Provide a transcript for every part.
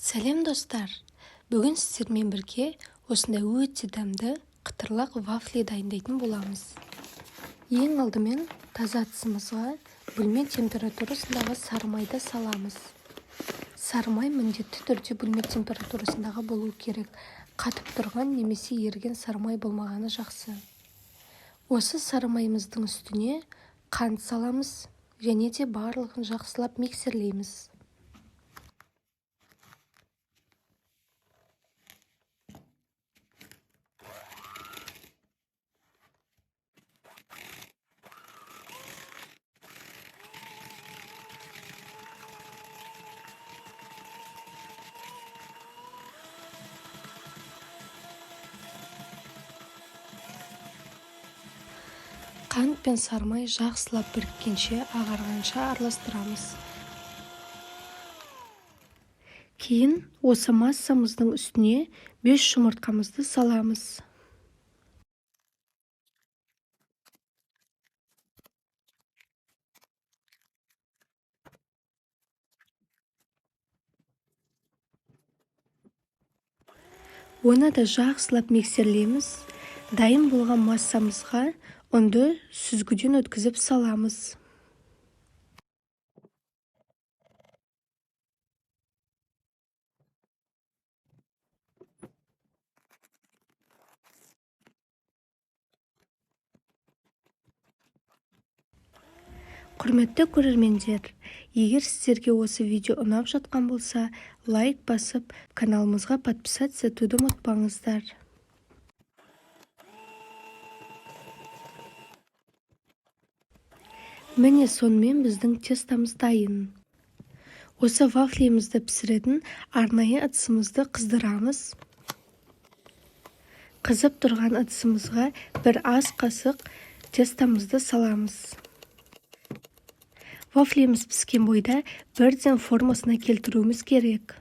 Сәлем достар! Бүгін сіздермен бірге осындай өте дәмді қытырлақ вафли дайындайтын боламыз. Ең алдымен таза ыдысымызға бөлме температурасындағы сары майды саламыз. Сары май міндетті түрде бөлме температурасындағы болу керек. Қатып тұрған немесе еріген сары май болмағаны жақсы. Осы сары майымыздың үстіне қант саламыз және де барлығын жақсылап миксерлейміз. Қант пен сары май жақсылап біріккенше, ағарғанша араластырамыз. Кейін осы массамыздың үстіне 5 жұмыртқамызды саламыз. Оны да жақсылап миксерлейміз. Дайын болған массамызға ұнды сүзгіден өткізіп саламыз. Құрметті көрермендер, егер сіздерге осы видео ұнап жатқан болса, лайк басып, каналымызға подписаться етуді ұмытпаңыздар. Міне сонымен біздің тестамыз дайын. Осы вафлимізді пісіретін арнайы ыдысымызды қыздырамыз. Қызып тұрған ыдысымызға бір ас қасық тестамызды саламыз. Вафлиміз піскен бойда бірден формасына келтіруіміз керек.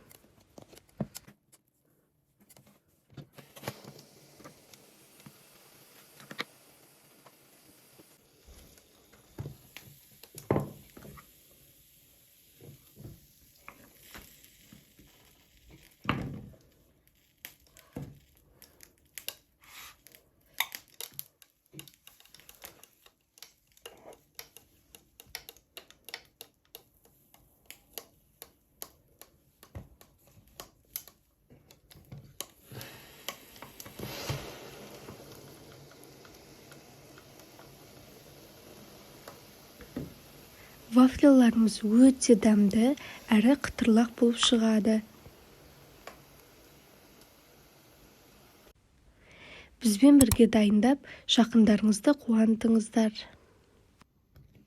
Вафлиларымыз өте дәмді, әрі қытырлақ болып шығады. Бізбен бірге дайындап, жақындарыңызды қуантыңыздар.